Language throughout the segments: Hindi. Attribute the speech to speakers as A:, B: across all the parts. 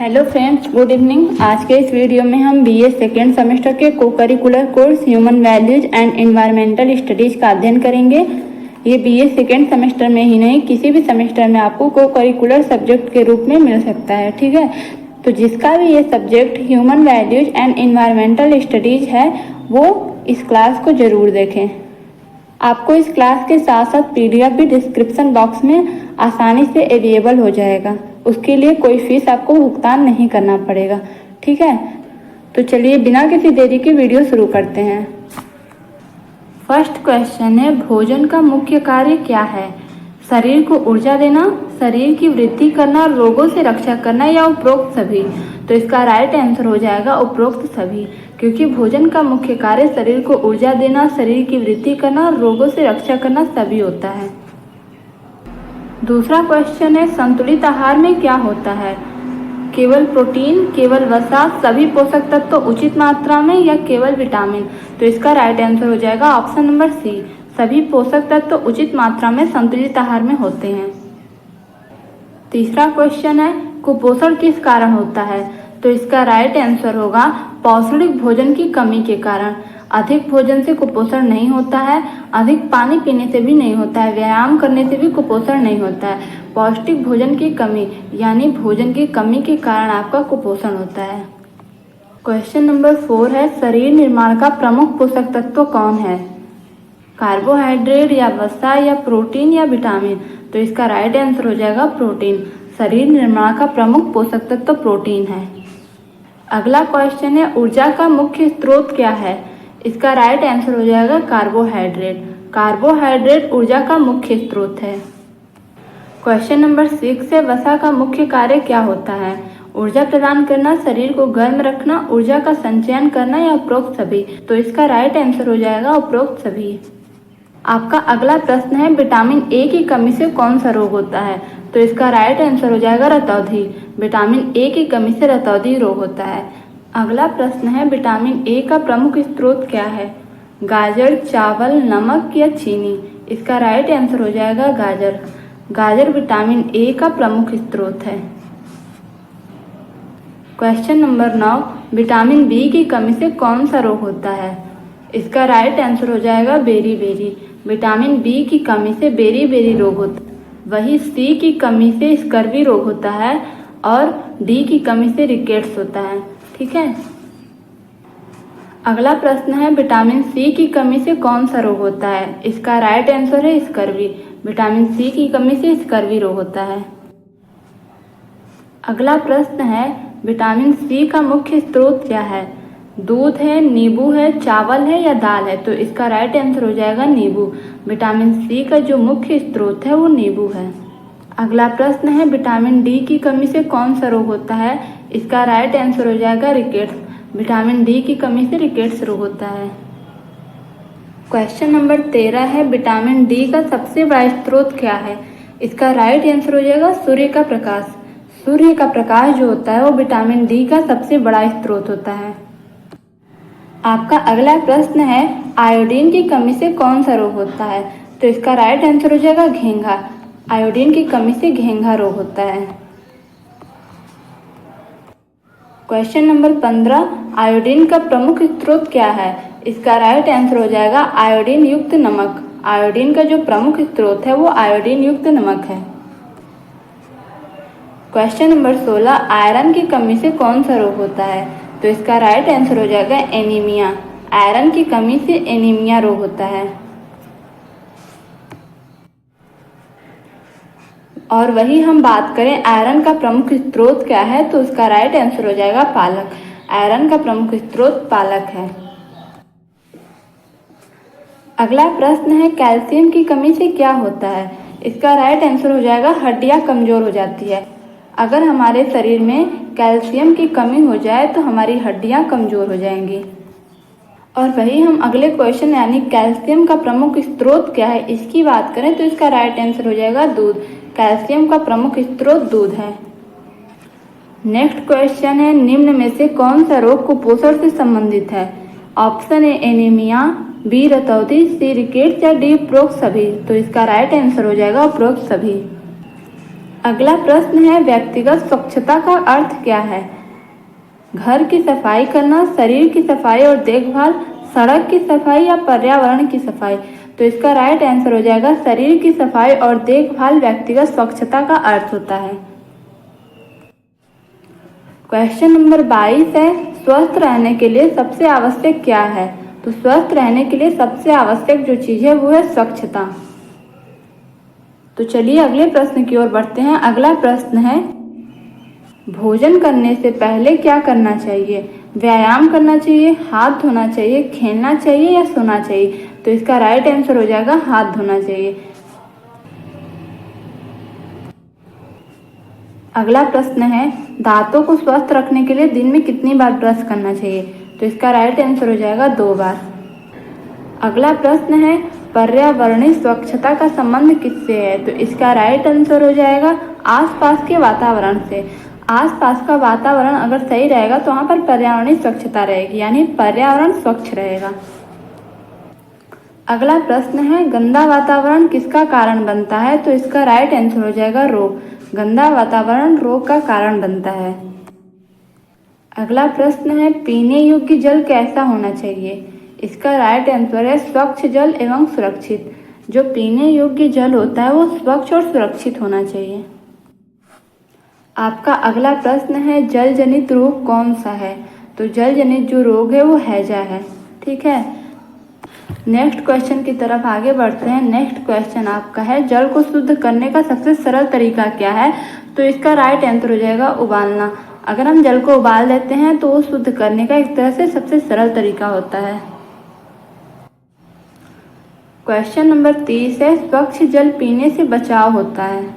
A: Hello friends, good evening. आज के इस वीडियो में हम बीए सेकेंड सेमेस्टर के को curricular course human values and environmental studies का अध्ययन करेंगे। ये बीए सेकेंड सेमेस्टर में ही नहीं, किसी भी सेमेस्टर में आपको को करिकुलर सब्जेक्ट के रूप में मिल सकता है। ठीक है, तो जिसका भी ये subject human values and environmental studies है वो इस क्लास को ज़रूर देखें। आपको इस क्लास के साथ साथ PDF भी डिस्क्रिप्शन बॉक्स में आसानी से अवेलेबल हो जाएगा। उसके लिए कोई फीस आपको भुगतान नहीं करना पड़ेगा। ठीक है, तो चलिए बिना किसी देरी के वीडियो शुरू करते हैं। फर्स्ट क्वेश्चन है, भोजन का मुख्य कार्य क्या है? शरीर को ऊर्जा देना, शरीर की वृद्धि करना, रोगों से रक्षा करना या उपरोक्त सभी? तो इसका राइट आंसर हो जाएगा उपरोक्त सभी, क्योंकि भोजन का मुख्य कार्य शरीर को ऊर्जा देना, शरीर की वृद्धि करना, रोगों से रक्षा करना सभी होता है। दूसरा क्वेश्चन है, संतुलित आहार में क्या होता है? केवल प्रोटीन, केवल वसा, सभी पोषक तत्व उचित मात्रा में या केवल विटामिन? तो इसका राइट आंसर हो जाएगा ऑप्शन नंबर सी, सभी पोषक तत्व उचित मात्रा में संतुलित आहार में होते हैं। तीसरा क्वेश्चन है, कुपोषण किस कारण होता है? तो इसका राइट आंसर होगा पौष्टिक भोजन की कमी के कारण। अधिक भोजन से कुपोषण नहीं होता है, अधिक पानी पीने से भी नहीं होता है, व्यायाम करने से भी कुपोषण नहीं होता है। पौष्टिक भोजन की कमी यानी भोजन की कमी के कारण आपका कुपोषण होता है। क्वेश्चन नंबर 4 है, शरीर निर्माण का प्रमुख पोषक तत्व कौन है? कार्बोहाइड्रेट या वसा या प्रोटीन या विटामिन? तो इसका राइट आंसर हो जाएगा प्रोटीन। शरीर निर्माण का प्रमुख पोषक तत्व प्रोटीन है। अगला क्वेश्चन है, ऊर्जा का मुख्य स्रोत क्या है? इसका राइट आंसर हो जाएगा कार्बोहाइड्रेट। कार्बोहाइड्रेट ऊर्जा का मुख्य स्रोत है। क्वेश्चन नंबर 6 है, वसा का मुख्य कार्य क्या होता है? ऊर्जा प्रदान करना, शरीर को गर्म रखना, ऊर्जा का संचयन करना या उपरोक्त सभी? तो इसका राइट आंसर हो जाएगा उपरोक्त सभी। आपका अगला प्रश्न है, विटामिन ए की कमी से कौन सा रोग होता है? तो इसका राइट आंसर हो जाएगा रतौंधी। विटामिन ए की कमी से रतौंधी रोग होता है। अगला प्रश्न है, विटामिन ए का प्रमुख स्रोत क्या है? गाजर, चावल, नमक या चीनी? इसका राइट आंसर हो जाएगा गाजर। गाजर विटामिन ए का प्रमुख स्रोत है। क्वेश्चन नंबर 9, विटामिन बी की कमी से कौन सा रोग होता है? इसका राइट आंसर हो जाएगा बेरी। विटामिन बी की कमी से बेरी रोग होता है। वही सी की कमी से स्कर्वी रोग होता है और डी की कमी से रिकेट्स होता है। ठीक है, अगला प्रश्न है, विटामिन सी की कमी से कौन सा रोग होता है? इसका राइट आंसर है स्कर्वी। विटामिन सी की कमी से स्कर्वी रोग होता है। अगला प्रश्न है, विटामिन सी का मुख्य स्रोत क्या है? दूध है, नींबू है, चावल है या दाल है? तो इसका राइट आंसर हो जाएगा नींबू। विटामिन सी का जो मुख्य स्रोत है वो नींबू है। अगला प्रश्न है, विटामिन डी की कमी से कौन सा रोग होता है? इसका राइट आंसर हो जाएगा रिकेट्स। विटामिन डी की कमी से रिकेट्स रोग होता है। क्वेश्चन नंबर 13 है, विटामिन डी का सबसे बड़ा स्रोत क्या है? इसका राइट आंसर हो जाएगा सूर्य का प्रकाश। सूर्य का प्रकाश जो होता है वो विटामिन डी का सबसे बड़ा स्रोत होता है। आपका अगला प्रश्न है, आयोडीन की कमी से कौन सा रोग होता है? तो इसका राइट आंसर हो जाएगा घेंघा। आयोडीन की कमी से घेंघा रोग होता है। क्वेश्चन नंबर 15, आयोडीन का प्रमुख स्रोत क्या है? इसका राइट आंसर हो जाएगा आयोडीन युक्त नमक। आयोडीन का जो प्रमुख स्रोत है वो आयोडीन युक्त नमक है। क्वेश्चन नंबर 16, आयरन की कमी से कौन सा रोग होता है? तो इसका राइट आंसर हो जाएगा एनीमिया। आयरन की कमी से एनीमिया रोग होता है। और वही हम बात करें आयरन का प्रमुख स्रोत क्या है, तो उसका राइट आंसर हो जाएगा पालक। आयरन का प्रमुख स्रोत पालक है। अगला प्रश्न है, कैल्शियम की कमी से क्या होता है? इसका राइट आंसर हो जाएगा हड्डियां कमजोर हो जाती है। अगर हमारे शरीर में कैल्शियम की कमी हो जाए तो हमारी हड्डियां कमजोर हो जाएंगी। और वही हम अगले क्वेश्चन यानी कैल्शियम का प्रमुख स्रोत क्या है इसकी बात करें तो इसका राइट आंसर हो जाएगा दूध। कैल्शियम का प्रमुख स्रोत दूध है। नेक्स्ट क्वेश्चन है, निम्न में से कौन सा रोग कुपोषण से संबंधित है? ऑप्शन ए एनीमिया, बी रतौंधी, सी रिकेट्स या डी उपरोक्त सभी? तो इसका राइट आंसर हो जाएगा उपरोक्त सभी। अगला प्रश्न है व्यक्तिगत स्वच्छता का अर्थ क्या है? घर की सफाई करना, शरीर की सफाई और देखभाल, सड़क की सफाई या पर्यावरण की सफाई। तो इसका राइट आंसर हो जाएगा शरीर की सफाई और देखभाल व्यक्तिगत स्वच्छता का अर्थ होता है। क्वेश्चन नंबर 22 है स्वस्थ रहने के लिए सबसे आवश्यक क्या है? तो स्वस्थ रहने के लिए सबसे आवश्यक जो चीज है वो है स्वच्छता। तो चलिए अगले प्रश्न की ओर बढ़ते हैं। अगला प्रश्न है भोजन करने से पहले क्या करना चाहिए? व्यायाम करना चाहिए, हाथ धोना चाहिए, खेलना चाहिए या सोना चाहिए? तो इसका राइट आंसर हो जाएगा हाथ धोना चाहिए। अगला प्रश्न है दांतों को स्वस्थ रखने के लिए दिन में कितनी बार ब्रश करना चाहिए? तो इसका राइट आंसर हो जाएगा 2 बार। अगला प्रश्न है पर्यावरणीय स्वच्छता का संबंध किससे है? तो इसका राइट आंसर हो जाएगा आसपास के वातावरण से। आसपास का वातावरण अगर सही रहेगा तो वहाँ पर पर्यावरणीय स्वच्छता रहेगी, यानी पर्यावरण स्वच्छ रहेगा। अगला प्रश्न है गंदा वातावरण किसका कारण बनता है? तो इसका राइट आंसर हो जाएगा रोग। गंदा वातावरण रोग का कारण बनता है। अगला प्रश्न है पीने योग्य जल कैसा होना चाहिए? इसका राइट आंसर है स्वच्छ जल एवं सुरक्षित। जो पीने योग्य जल होता है वो स्वच्छ और सुरक्षित होना चाहिए। आपका अगला प्रश्न है जल जनित रोग कौन सा है? तो जल जनित जो रोग है वो हैजा है। ठीक है, नेक्स्ट क्वेश्चन की तरफ आगे बढ़ते हैं। नेक्स्ट क्वेश्चन आपका है जल को शुद्ध करने का सबसे सरल तरीका क्या है? तो इसका राइट आंसर हो जाएगा उबालना। अगर हम जल को उबाल देते हैं तो वो शुद्ध करने का एक तरह से सबसे सरल तरीका होता है। क्वेश्चन नंबर 30 है स्वच्छ जल पीने से बचाव होता है।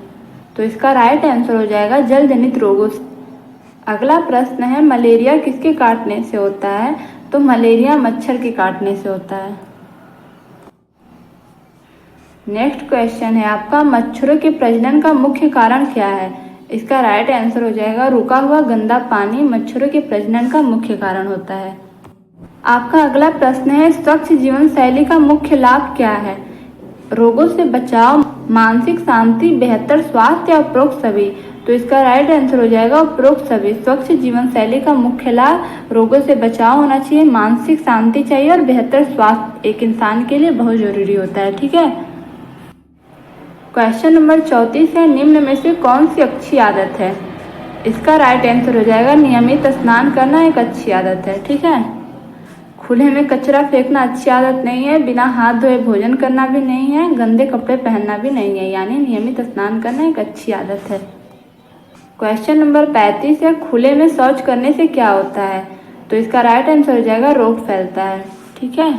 A: तो इसका राइट आंसर हो जाएगा जल जनित रोगों से। अगला प्रश्न है मलेरिया किसके काटने से होता है? तो मलेरिया मच्छर के काटने से होता है। नेक्स्ट क्वेश्चन है आपका मच्छरों के प्रजनन का मुख्य कारण क्या है? इसका राइट आंसर हो जाएगा रुका हुआ गंदा पानी मच्छरों के प्रजनन का मुख्य कारण होता है। आपका अगला प्रश्न है स्वच्छ जीवन शैली का मुख्य लाभ क्या है? रोगों से बचाव, मानसिक शांति, बेहतर स्वास्थ्य या उपरोक्त सभी? तो इसका राइट आंसर हो जाएगा उपरोक्त सभी। स्वच्छ जीवन शैली का मुख्य लाभ रोगों से बचाव होना चाहिए, मानसिक शांति चाहिए और बेहतर स्वास्थ्य एक इंसान के लिए बहुत जरूरी होता है। ठीक है, क्वेश्चन नंबर 34 है निम्न में से कौन सी अच्छी आदत है? इसका राइट आंसर हो जाएगा नियमित स्नान करना एक अच्छी आदत है। ठीक है, खुले में कचरा फेंकना अच्छी आदत नहीं है, बिना हाथ धोए भोजन करना भी नहीं है, गंदे कपड़े पहनना भी नहीं है, यानी नियमित स्नान करना एक अच्छी आदत है। क्वेश्चन नंबर 35 है खुले में शौच करने से क्या होता है? तो इसका राइट आंसर हो जाएगा रोग फैलता है। ठीक है,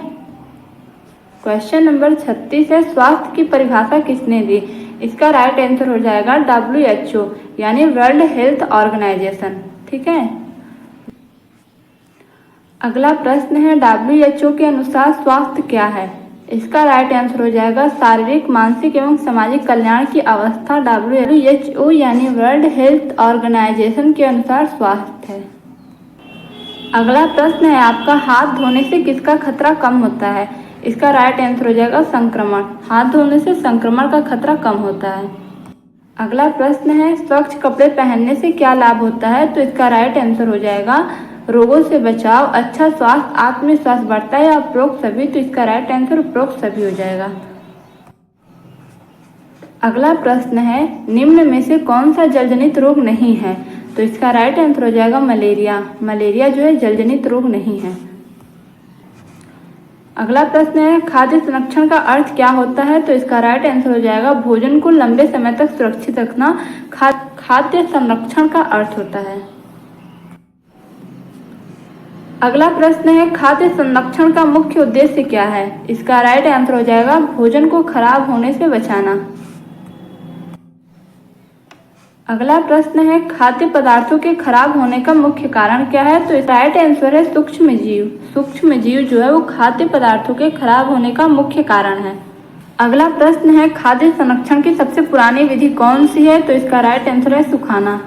A: क्वेश्चन नंबर 36 है स्वास्थ्य की परिभाषा किसने दी? इसका राइट आंसर हो जाएगा WHO यानी वर्ल्ड हेल्थ ऑर्गेनाइजेशन। ठीक है, अगला प्रश्न है WHO के अनुसार स्वास्थ्य क्या है? इसका राइट आंसर हो जाएगा शारीरिक, मानसिक एवं सामाजिक कल्याण की अवस्था। WHO यानी वर्ल्ड हेल्थ ऑर्गेनाइजेशन के अनुसार स्वास्थ्य है। अगला प्रश्न है आपका हाथ धोने से किसका खतरा कम होता है? इसका राइट आंसर हो जाएगा संक्रमण। हाथ धोने से संक्रमण का खतरा कम होता है। अगला प्रश्न है स्वच्छ कपड़े पहनने से क्या लाभ होता है? तो इसका राइट आंसर हो जाएगा रोगों से बचाव, अच्छा स्वास्थ्य, आत्मविश्वास बढ़ता है या उपरोक्त सभी? तो इसका राइट आंसर उपरोक्त सभी हो जाएगा। अगला प्रश्न है निम्न में से कौन सा जलजनित रोग नहीं है? तो इसका राइट आंसर हो जाएगा मलेरिया। मलेरिया जो है जलजनित रोग नहीं है। अगला प्रश्न है खाद्य संरक्षण का अर्थ क्या होता है? तो इसका राइट आंसर हो जाएगा भोजन को लंबे समय तक सुरक्षित रखना खाद्य संरक्षण का अर्थ होता है। अगला प्रश्न है खाद्य संरक्षण का मुख्य उद्देश्य क्या है? इसका राइट आंसर हो जाएगा भोजन को खराब होने से बचाना। अगला प्रश्न है खाद्य पदार्थों के खराब होने का मुख्य कारण क्या है? तो राइट आंसर है सूक्ष्म जीव। सूक्ष्म जीव जो है वो खाद्य पदार्थों के खराब होने का मुख्य कारण है। अगला प्रश्न है खाद्य संरक्षण की सबसे पुरानी विधि कौन सी है? तो इसका राइट आंसर है सुखाना।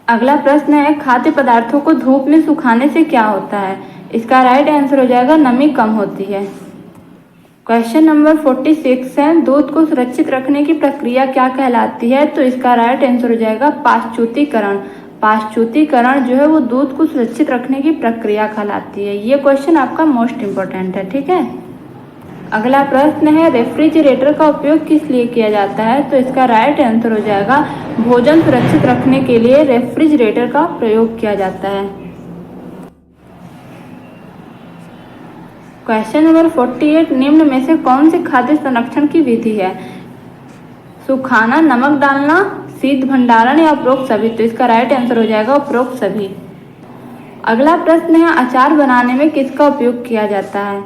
A: अगला प्रश्न है खाद्य पदार्थों को धूप में सुखाने से क्या होता है? इसका राइट आंसर हो जाएगा नमी कम होती है। क्वेश्चन नंबर 46 है, दूध को सुरक्षित रखने की प्रक्रिया क्या कहलाती है? तो इसका राइट आंसर हो जाएगा पाश्चुतीकरण। पाश्चुतीकरण जो है वो दूध को सुरक्षित रखने की प्रक्रिया कहलाती है। ये क्वेश्चन आपका मोस्ट इम्पोर्टेंट है, ठीक है। अगला प्रश्न है, रेफ्रिजरेटर का उपयोग किस लिए किया जाता है? तो इसका राइट आंसर हो जाएगा भोजन सुरक्षित रखने के लिए रेफ्रिजरेटर का प्रयोग किया जाता है। क्वेश्चन नंबर 48, निम्न में से कौन से खाद्य संरक्षण की विधि है? सुखाना, नमक डालना, शीत भंडारण या उपरोक्त सभी? तो इसका राइट आंसर हो जाएगा उपरोक्त सभी। अगला प्रश्न है, अचार बनाने में किसका उपयोग किया जाता है?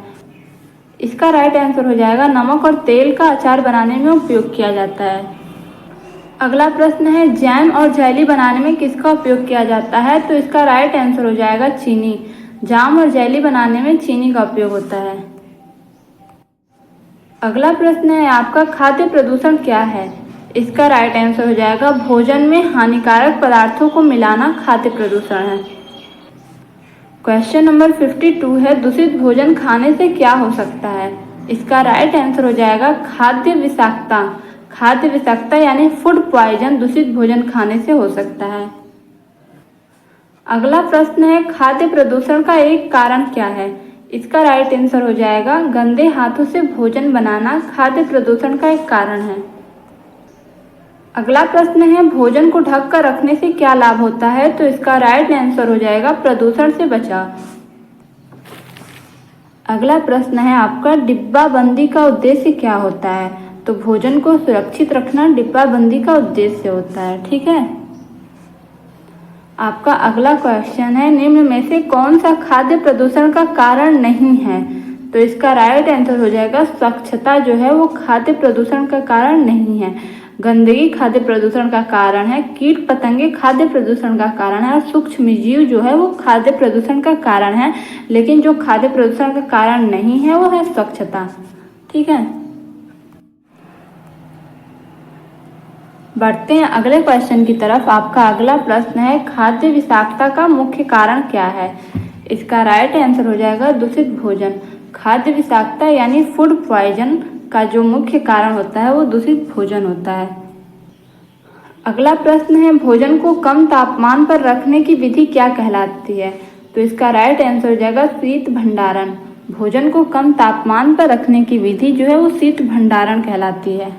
A: इसका राइट आंसर हो जाएगा नमक और तेल का अचार बनाने में उपयोग किया जाता है। अगला प्रश्न है, जैम और जेली बनाने में किसका उपयोग किया जाता है? तो इसका राइट आंसर हो जाएगा चीनी। जाम और जेली बनाने में चीनी का उपयोग होता है। अगला प्रश्न है आपका, खाद्य प्रदूषण क्या है? इसका राइट आंसर हो जाएगा भोजन में हानिकारक पदार्थों को मिलाना खाद्य प्रदूषण है। क्वेश्चन नंबर 52 है, दूषित भोजन खाने से क्या हो सकता है? इसका राइट आंसर हो जाएगा खाद्य विषाक्तता। खाद्य विषाक्तता यानी फूड पॉइजन दूषित भोजन खाने से हो सकता है। अगला प्रश्न है, खाद्य प्रदूषण का एक कारण क्या है? इसका राइट आंसर हो जाएगा गंदे हाथों से भोजन बनाना खाद्य प्रदूषण का एक कारण है। अगला प्रश्न है, भोजन को ढक कर रखने से क्या लाभ होता है? तो इसका राइट आंसर हो जाएगा प्रदूषण से बचाव। अगला प्रश्न है आपका, डिब्बाबंदी का उद्देश्य क्या होता है? तो भोजन को सुरक्षित रखना डिब्बाबंदी का उद्देश्य होता है, ठीक है। आपका अगला क्वेश्चन है, निम्न में से कौन सा खाद्य प्रदूषण का कारण नहीं है? तो इसका राइट आंसर हो जाएगा स्वच्छता जो है वो खाद्य प्रदूषण का कारण नहीं है। गंदगी खाद्य प्रदूषण का कारण है, कीट पतंगे खाद्य प्रदूषण का कारण है और सूक्ष्म जीव जो है वो खाद्य प्रदूषण का कारण है। लेकिन जो खाद्य प्रदूषण का कारण नहीं है वो है स्वच्छता, ठीक है। बढ़ते हैं अगले क्वेश्चन की तरफ। आपका अगला प्रश्न है, खाद्य विषाक्तता का मुख्य कारण क्या है? इसका राइट आंसर हो जाएगा दूषित भोजन। खाद्य विषाक्तता यानी फूड पॉइजन का जो मुख्य कारण होता है वो दूषित भोजन होता है। अगला प्रश्न है, भोजन को कम तापमान पर रखने की विधि क्या कहलाती है? तो इसका राइट आंसर हो जाएगा शीत भंडारण। भोजन को कम तापमान पर रखने की विधि जो है वो शीत भंडारण कहलाती है।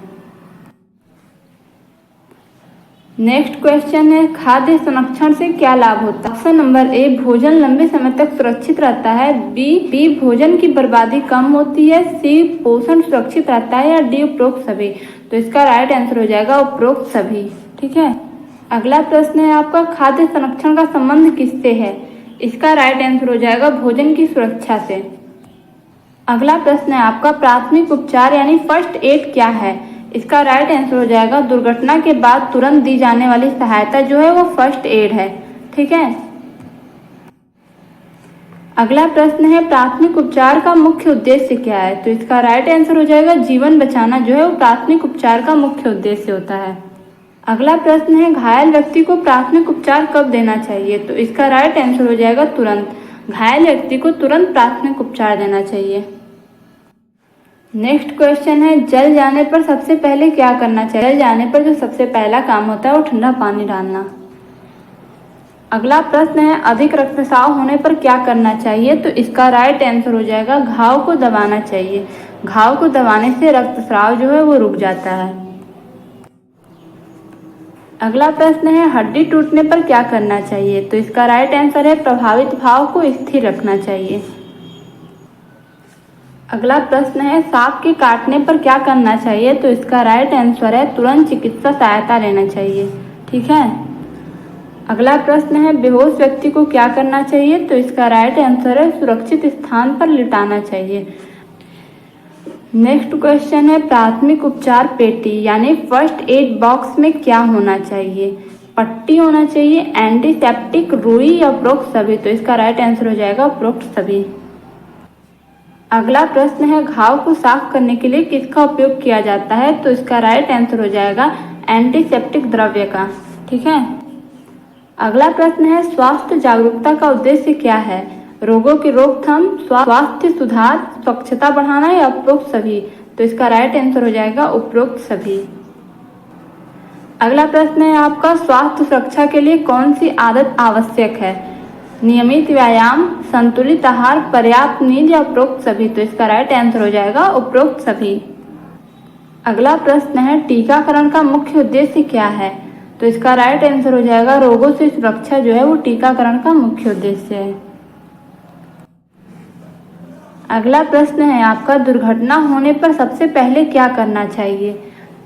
A: नेक्स्ट क्वेश्चन है, खाद्य संरक्षण से क्या लाभ होता है? ऑप्शन नंबर ए, भोजन लंबे समय तक सुरक्षित रहता है। बी, भोजन की बर्बादी कम होती है। सी, पोषण सुरक्षित रहता है। या डी, उपरोक्त सभी? तो इसका राइट आंसर हो जाएगा उपरोक्त सभी, ठीक है। अगला प्रश्न है आपका, खाद्य संरक्षण का संबंध किससे है? इसका राइट आंसर हो जाएगा भोजन की सुरक्षा से। अगला प्रश्न है आपका, प्राथमिक उपचार यानी फर्स्ट एड क्या है? इसका राइट आंसर हो जाएगा दुर्घटना के बाद तुरंत दी जाने वाली सहायता जो है वो फर्स्ट एड है, ठीक है। अगला प्रश्न है, प्राथमिक उपचार का मुख्य उद्देश्य क्या है? तो इसका राइट आंसर हो जाएगा जीवन बचाना जो है वो प्राथमिक उपचार का मुख्य उद्देश्य होता है। अगला प्रश्न है, घायल व्यक्ति को प्राथमिक उपचार कब देना चाहिए? तो इसका राइट आंसर हो जाएगा तुरंत। घायल व्यक्ति को तुरंत प्राथमिक उपचार देना चाहिए। नेक्स्ट क्वेश्चन है, जल जाने पर सबसे पहले क्या करना चाहिए? जल जाने पर जो सबसे पहला काम होता है वो ठंडा पानी डालना। अगला प्रश्न है, अधिक रक्तस्राव होने पर क्या करना चाहिए? तो इसका राइट आंसर हो जाएगा घाव को दबाना चाहिए। घाव को दबाने से रक्तस्राव जो है वो रुक जाता है। अगला प्रश्न है, हड्डी टूटने पर क्या करना चाहिए? तो इसका राइट आंसर है प्रभावित भाव को स्थिर रखना चाहिए। अगला प्रश्न है, सांप के काटने पर क्या करना चाहिए? तो इसका राइट आंसर है तुरंत चिकित्सा सहायता लेना चाहिए, ठीक है। अगला प्रश्न है, बेहोश व्यक्ति को क्या करना चाहिए? तो इसका राइट आंसर है सुरक्षित स्थान पर लिटाना चाहिए। नेक्स्ट क्वेश्चन है, प्राथमिक उपचार पेटी यानी फर्स्ट एड बॉक्स में क्या होना चाहिए? पट्टी होना चाहिए, एंटीसेप्टिक, रुई या उपरोक्त सभी? तो इसका राइट आंसर हो जाएगा उपरोक्त सभी। अगला प्रश्न है, घाव को साफ करने के लिए किसका उपयोग किया जाता है? तो इसका राइट आंसर हो जाएगा एंटीसेप्टिक द्रव्य का, ठीक है। अगला प्रश्न है, स्वास्थ्य जागरूकता का उद्देश्य क्या है? रोगों की रोकथाम, स्वास्थ्य सुधार, स्वच्छता बढ़ाना या उपरोक्त सभी। तो इसका राइट आंसर हो जाएगा उपरोक्त सभी। अगला प्रश्न है आपका, स्वास्थ्य सुरक्षा के लिए कौन सी आदत आवश्यक है? नियमित व्यायाम, संतुलित आहार, पर्याप्त नींद या उपरोक्त सभी। तो इसका राइट आंसर हो जाएगा उपरोक्त सभी। अगला प्रश्न है, टीकाकरण का मुख्य उद्देश्य क्या है? तो इसका राइट आंसर हो जाएगा रोगों से सुरक्षा जो है वो टीकाकरण का मुख्य उद्देश्य है। अगला प्रश्न है आपका, दुर्घटना होने पर सबसे पहले क्या करना चाहिए?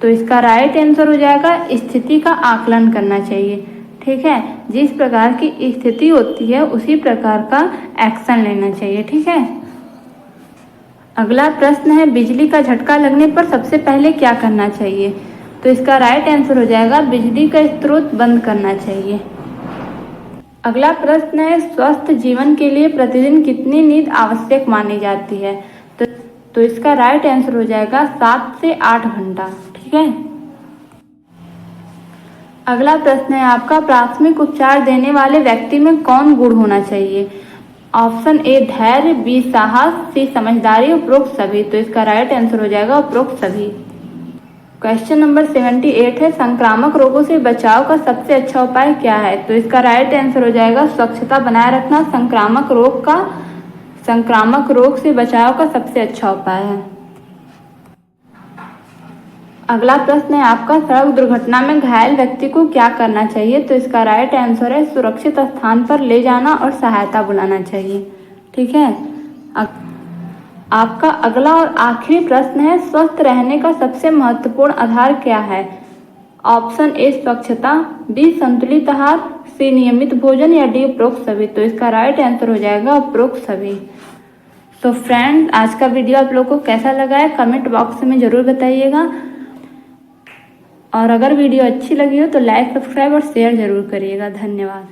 A: तो इसका राइट आंसर हो जाएगा स्थिति का आकलन करना चाहिए। ठीक है, जिस प्रकार की स्थिति होती है उसी प्रकार का एक्शन लेना चाहिए। ठीक है। अगला प्रश्न है, बिजली का झटका लगने पर सबसे पहले क्या करना चाहिए? तो इसका राइट आंसर हो जाएगा बिजली का स्रोत बंद करना चाहिए। अगला प्रश्न है, स्वस्थ जीवन के लिए प्रतिदिन कितनी नींद आवश्यक मानी जाती है? तो इसका राइट आंसर हो जाएगा 7 से 8 घंटा। ठीक है। अगला प्रश्न है आपका, प्राथमिक उपचार देने वाले व्यक्ति में कौन गुण होना चाहिए? ऑप्शन ए धैर्य, बी साहस, सी समझदारी, उपरोक्त सभी। तो इसका राइट आंसर हो जाएगा उपरोक्त सभी। क्वेश्चन नंबर 78 है, संक्रामक रोगों से बचाव का सबसे अच्छा उपाय क्या है? तो इसका राइट आंसर हो जाएगा स्वच्छता बनाए रखना संक्रामक रोग से बचाव का सबसे अच्छा उपाय है। अगला प्रश्न है आपका, सड़क दुर्घटना में घायल व्यक्ति को क्या करना चाहिए? तो इसका राइट आंसर है सुरक्षित स्थान पर ले जाना और सहायता बुलाना चाहिए। ठीक है। आपका अगला और आखिरी प्रश्न है, स्वस्थ रहने का सबसे महत्वपूर्ण आधार क्या है? ऑप्शन ए स्वच्छता, बी संतुलित आहार, सी नियमित भोजन या डी उपरोक्त सभी। तो इसका राइट आंसर हो जाएगा उपरोक्त सभी। तो फ्रेंड, आज का वीडियो आप लोगों को कैसा लगा है कमेंट बॉक्स में ज़रूर बताइएगा। और अगर वीडियो अच्छी लगी हो तो लाइक, सब्सक्राइब और शेयर ज़रूर करिएगा। धन्यवाद।